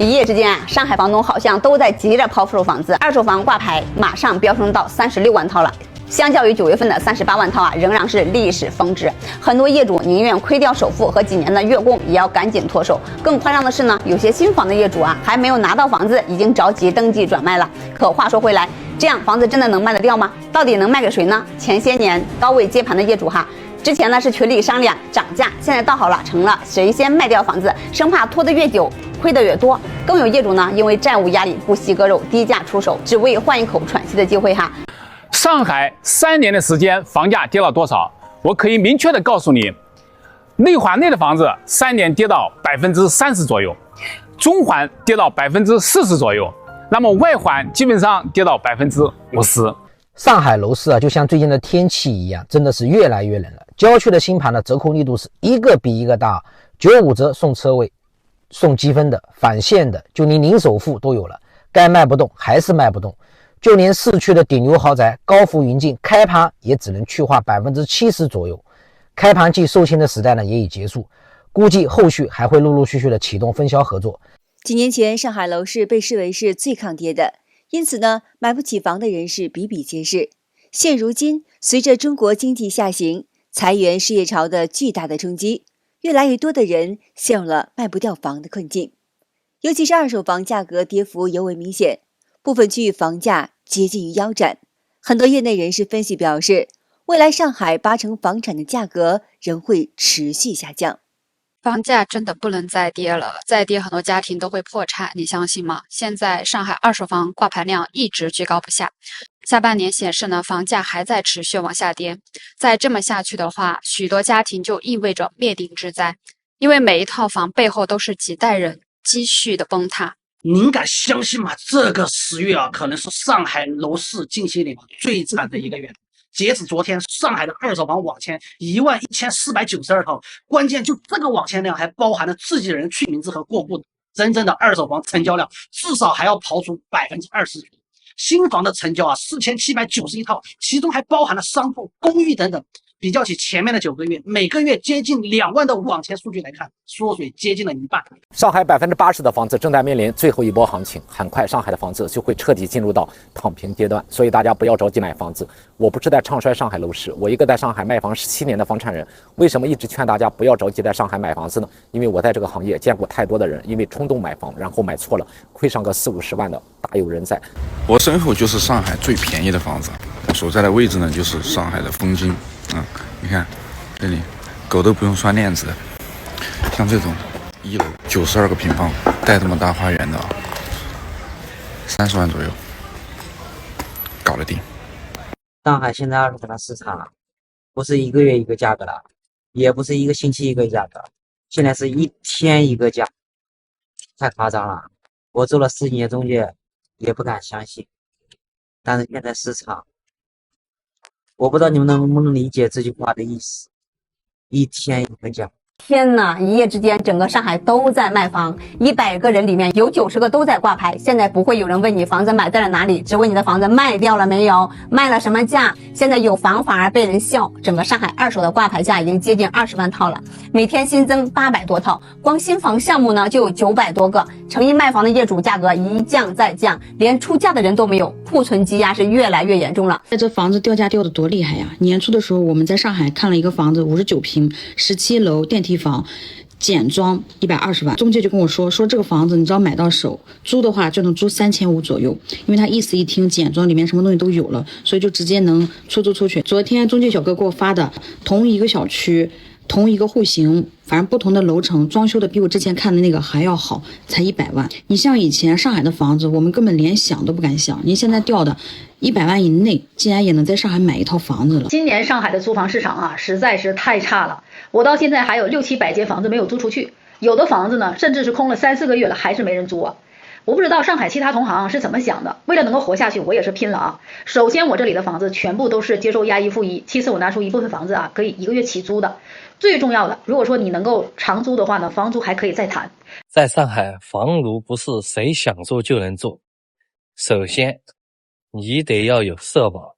一夜之间啊，上海房东好像都在急着抛售房子，二手房挂牌马上飙升到36万套了。相较于9月份的38万套啊，仍然是历史峰值。很多业主宁愿亏掉首付和几年的月供，也要赶紧脱手。更夸张的是呢，有些新房的业主啊，还没有拿到房子，已经着急登记转卖了。可话说回来，这样房子真的能卖得掉吗？到底能卖给谁呢？前些年高位接盘的业主哈，之前呢是群里商量涨价，现在倒好了，成了谁先卖掉房子，生怕拖得越久亏得越多。更有业主呢，因为债务压力不惜割肉低价出手，只为换一口喘息的机会哈。上海3年的时间，房价跌了多少？我可以明确的告诉你，内环内的房子3年跌到30%左右，中环跌到40%左右，那么外环基本上跌到50%。上海楼市啊，就像最近的天气一样，真的是越来越冷了。郊区的新盘的折扣力度是一个比一个大，95折送车位，送积分的，返现的，就连零首付都有了，该卖不动还是卖不动。就连市区的顶流豪宅高福云境开盘也只能去化70%左右，开盘即售罄的时代呢也已结束，估计后续还会陆陆续续的启动分销合作。几年前上海楼市被视为是最抗跌的，因此呢买不起房的人士比比皆是。现如今随着中国经济下行、裁员失业潮的巨大的冲击，越来越多的人陷入了卖不掉房的困境，尤其是二手房价格跌幅尤为明显，部分区域房价接近于腰斩。很多业内人士分析表示，未来上海80%房产的价格仍会持续下降。房价真的不能再跌了，再跌很多家庭都会破产，你相信吗？现在上海二手房挂牌量一直居高不下，下半年显示呢，房价还在持续往下跌。再这么下去的话，许多家庭就意味着灭顶之灾，因为每一套房背后都是几代人积蓄的崩塌。您敢相信吗？这个10月啊，可能是上海楼市近些年最惨的一个月。截止昨天，上海的二手房网签11492套，关键就这个网签量还包含了自己人去名字和过户的，真正的二手房成交量至少还要刨出20%。新房的成交啊，4791套，其中还包含了商铺、公寓等等。比较起前面的9个月，每个月接近2万的网签数据来看，缩水接近了一半。上海80%的房子正在面临最后一波行情，很快上海的房子就会彻底进入到躺平阶段，所以大家不要着急买房子。我不是在唱衰上海楼市，我一个在上海卖房17年的房产人，为什么一直劝大家不要着急在上海买房子呢？因为我在这个行业见过太多的人因为冲动买房，然后买错了，亏上个40-50万的大有人在。我身后就是上海最便宜的房子，我所在的位置呢就是上海的枫泾。你看这里狗都不用拴链子的，像这种1楼92个平方带这么大花园的30万左右搞得定。上海现在二手房的市场不是一个月一个价格了，也不是一个星期一个价格，现在是一天一个价，太夸张了。我做了10几年中介也不敢相信，但是现在市场，我不知道你们能不能理解这句话的意思，一天一个价。天哪！一夜之间，整个上海都在卖房，100个人里面有90个都在挂牌。现在不会有人问你房子买在了哪里，只问你的房子卖掉了没有，卖了什么价。现在有房反而被人笑。整个上海二手的挂牌价已经接近20万套了，每天新增800多套，光新房项目呢就有900多个。诚意卖房的业主价格一降再降，连出价的人都没有，库存积压是越来越严重了。这房子掉价掉的多厉害呀！年初的时候，我们在上海看了一个房子，59平，17楼电梯房，简装120万，中介就跟我说这个房子你只要买到手，租的话就能租3500左右，因为他意思一听简装里面什么东西都有了，所以就直接能出租出去。昨天中介小哥给我发的，同一个小区同一个户型，反正不同的楼层，装修的比我之前看的那个还要好，才100万。你像以前上海的房子，我们根本连想都不敢想，您现在掉的100万以内，竟然也能在上海买一套房子了。今年上海的租房市场啊，实在是太差了。我到现在还有600-700间房子没有租出去，有的房子呢，甚至是空了3-4个月了，还是没人租啊。我不知道上海其他同行是怎么想的，为了能够活下去，我也是拼了啊。首先，我这里的房子全部都是接受押一付一，其次我拿出一部分房子啊，可以1个月起租的。最重要的，如果说你能够长租的话呢，房租还可以再谈。在上海，房奴不是谁想做就能做。首先，你得要有社保，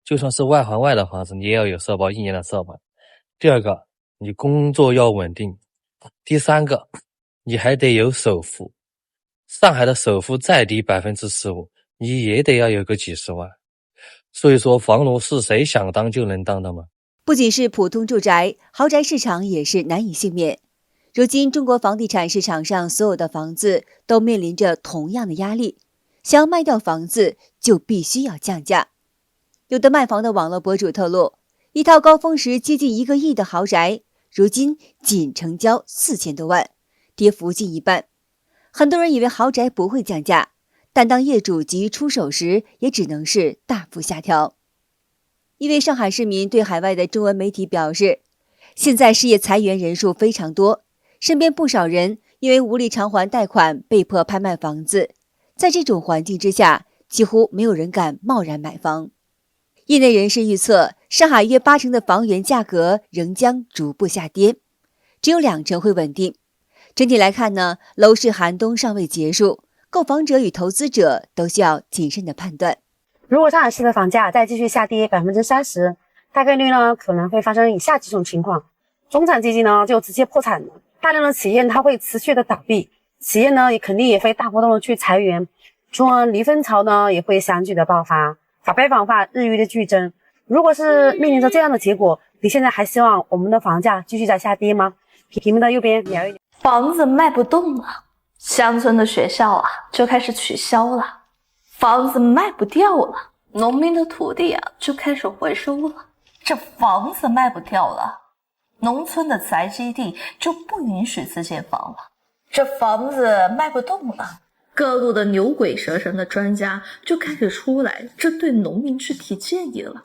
就算是外环外的房子，你也要有社保，1年的社保。第二个，你工作要稳定。第三个，你还得有首付。上海的首付再低15%，你也得要有个几十万。所以说房奴是谁想当就能当的吗？不仅是普通住宅，豪宅市场也是难以幸免。如今中国房地产市场上所有的房子都面临着同样的压力，想要卖掉房子就必须要降价。有的卖房的网络博主透露，一套高峰时接近1个亿的豪宅，如今仅成交4000多万，跌幅近一半。很多人以为豪宅不会降价，但当业主急于出手时，也只能是大幅下调。一位上海市民对海外的中文媒体表示，现在失业裁员人数非常多，身边不少人因为无力偿还贷款被迫拍卖房子，在这种环境之下，几乎没有人敢贸然买房。业内人士预测，上海约80%的房源价格仍将逐步下跌，只有20%会稳定。整体来看呢，楼市寒冬尚未结束，购房者与投资者都需要谨慎的判断。如果上海市的房价再继续下跌30%，大概率呢可能会发生以下几种情况：中产阶级呢就直接破产了，大量的企业它会持续的倒闭，企业呢也肯定也会大波动的去裁员，从而离婚潮呢也会相继的爆发，法拍房价日益的剧增。如果是面临着这样的结果，你现在还希望我们的房价继续在下跌吗？屏幕的右边聊一聊。房子卖不动了，乡村的学校啊就开始取消了，房子卖不掉了，农民的土地啊就开始回收了。这房子卖不掉了，农村的宅基地就不允许自建房了。这房子卖不动了，各路的牛鬼蛇神的专家就开始出来针对农民去提建议了。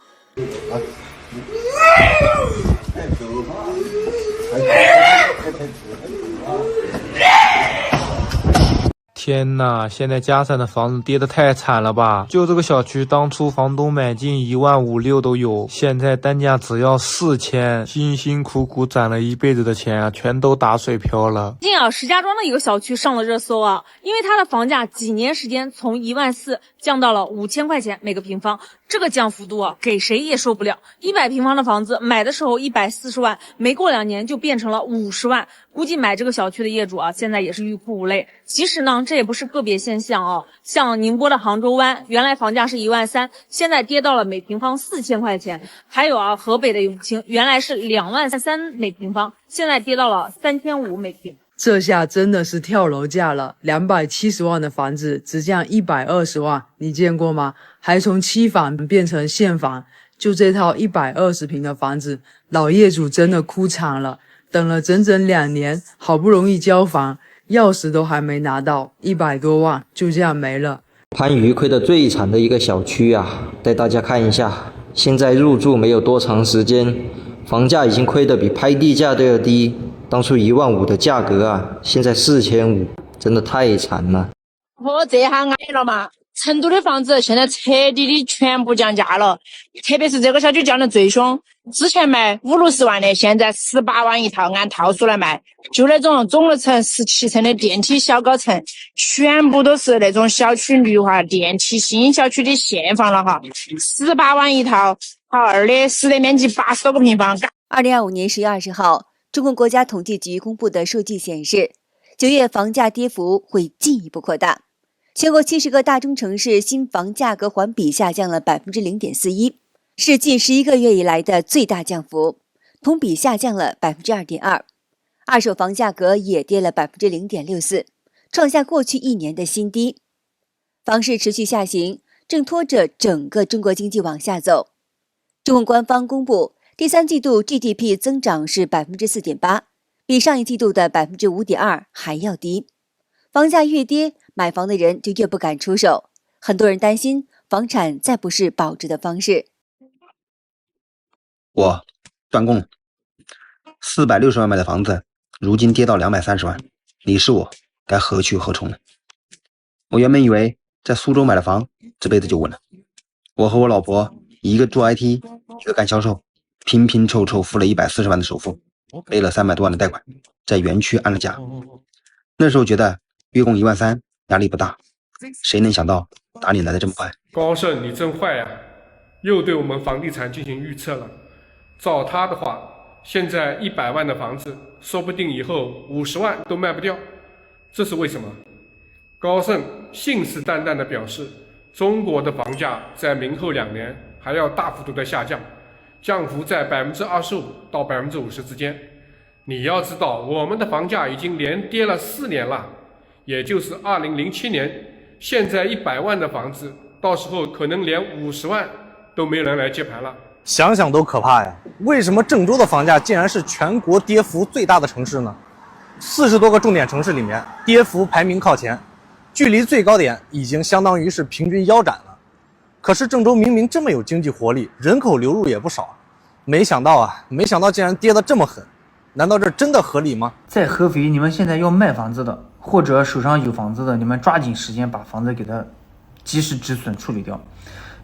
天呐，现在嘉善的房子跌得太惨了吧！就这个小区，当初房东买进1.5-6万都有，现在单价只要4000，辛辛苦苦攒了一辈子的钱啊，全都打水漂了。最近啊，石家庄的一个小区上了热搜啊，因为它的房价几年时间从1.4万降到了5000块钱每个平方，这个降幅度啊，给谁也受不了。100平方的房子买的时候140万，没过2年就变成了50万，估计买这个小区的业主啊，现在也是欲哭无泪。其实呢，这也不是个别现象啊，像宁波的杭州湾，原来房价是1.3万，现在跌到了每平方4000块钱。还有啊，河北的永清，原来是2.3万每平方，现在跌到了3500每平。这下真的是跳楼价了，270万的房子只降120万，你见过吗？还从期房变成现房，就这套120平的房子，老业主真的哭惨了，等了整整2年，好不容易交房，钥匙都还没拿到，100多万就这样没了。番禺亏得最惨的一个小区啊，带大家看一下，现在入住没有多长时间，房价已经亏得比拍地价都要低。当初1.5万的价格啊，现在4500，真的太惨了。我这下挨了嘛！成都的房子现在彻底的全部降价了，特别是这个小区降得最凶。之前卖50-60万的，现在18万一套，按套数来卖。就那种总楼层17层的电梯小高层，全部都是那种小区绿化电梯新小区的现房了哈，18万一套，好2的实地面积80多个平方。2025年10月20号。中国国家统计局公布的数据显示，9月房价跌幅会进一步扩大。全国70个大中城市新房价格环比下降了 0.41%， 是近11个月以来的最大降幅，同比下降了 2.2%。二手房价格也跌了 0.64%， 创下过去1年的新低。房市持续下行，正拖着整个中国经济往下走。中共官方公布第3季度 GDP 增长是 4.8%， 比上一季度的 5.2% 还要低。房价越跌，买房的人就越不敢出手，很多人担心房产再不是保值的方式。我断供了，460万买的房子，如今跌到230万，你是我，该何去何从呢？我原本以为在苏州买了房，这辈子就稳了。我和我老婆一个做 IT， 一个干销售，拼拼凑凑付了140万的首付，背了300多万的贷款，在园区安了家。那时候觉得月供1.3万，压力不大，谁能想到打脸来得这么快？高盛你真坏呀，又对我们房地产进行预测了。照他的话，现在100万的房子，说不定以后50万都卖不掉，这是为什么？高盛信誓旦旦地表示，中国的房价在明后2年还要大幅度的下降，降幅在25%到50%之间。你要知道，我们的房价已经连跌了4年了，也就是2007年，现在100万的房子，到时候可能连50万都没人来接盘了。想想都可怕呀！为什么郑州的房价竟然是全国跌幅最大的城市呢？40多个重点城市里面，跌幅排名靠前，距离最高点已经相当于是平均腰斩了。可是郑州明明这么有经济活力，人口流入也不少，没想到竟然跌得这么狠。难道这真的合理吗？在合肥，你们现在要卖房子的，或者手上有房子的，你们抓紧时间把房子给它及时止损处理掉。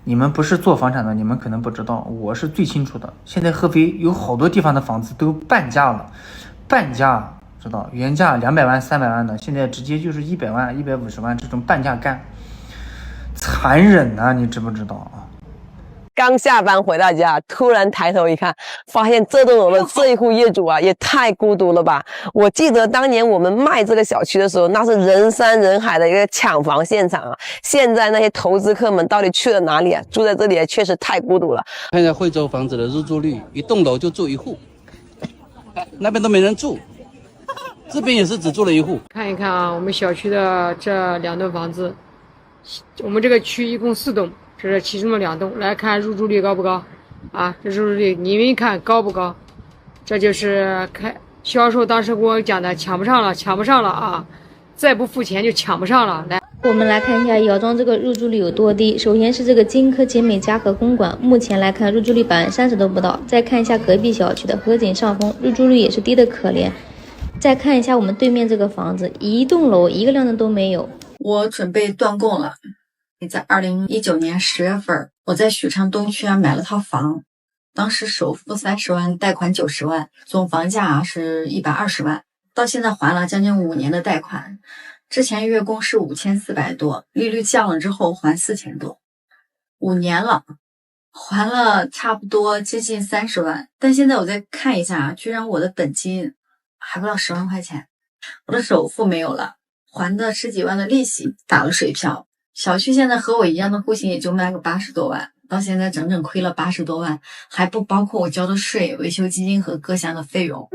你们不是做房产的，你们可能不知道，我是最清楚的。现在合肥有好多地方的房子都半价了，半价知道，原价200万、300万的，现在直接就是100万、150万这种半价干，残忍啊！你知不知道啊？刚下班回到家，突然抬头一看，发现这栋楼的这一户业主啊，也太孤独了吧！我记得当年我们卖这个小区的时候，那是人山人海的一个抢房现场啊。现在那些投资客们到底去了哪里啊？住在这里确实太孤独了。看一下惠州房子的入住率，一栋楼就住1户，那边都没人住，这边也是只住了1户。看一看啊，我们小区的这2栋房子，我们这个区一共4栋。这是其中的2栋，来看入住率高不高啊？这入住率你们看高不高？这就是销售当时跟我讲的，抢不上了啊！再不付钱就抢不上了。来，我们来看一下姚庄这个入住率有多低。首先是这个金科杰美嘉禾公馆，目前来看入住率30%都不到。再看一下隔壁小区的河景上峰，入住率也是低的可怜。再看一下我们对面这个房子，一栋楼一个亮灯都没有。我准备断供了。在2019年10月份，我在许昌东区买了套房，当时首付30万，贷款90万，总房价是120万，到现在还了将近5年的贷款，之前月供是5400多，利率降了之后还4000多，5年了，还了差不多接近30万，但现在我再看一下，居然我的本金还不到10万块钱，我的首付没有了，还的10几万的利息打了水漂。小区现在和我一样的户型也就卖个80多万，到现在整整亏了80多万，还不包括我交的税、维修基金和各项的费用。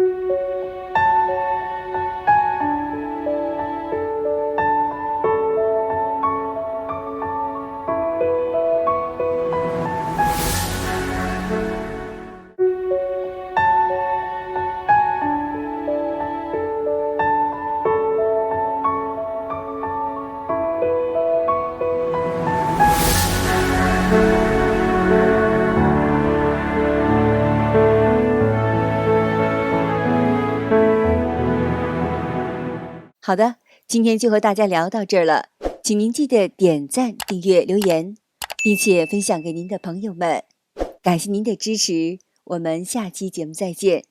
好的，今天就和大家聊到这儿了，请您记得点赞、订阅、留言，并且分享给您的朋友们。感谢您的支持，我们下期节目再见。